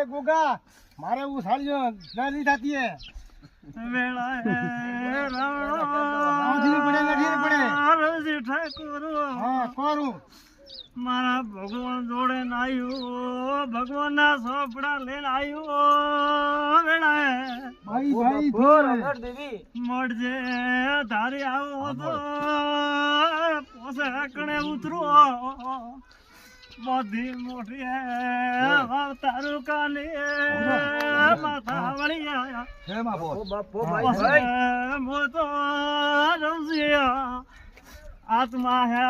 ગુગા મારે હું સાડીઓ નથી થતી હે મારા ભગવાન જોડે આવ્યું ભગવાન ના સોપડા લઈને આવ્યું મળજે ધારી આવો તો પોસે કણે ઉતરો બધી મોટી તારું કાની માથા વળી આયા આત્મા હે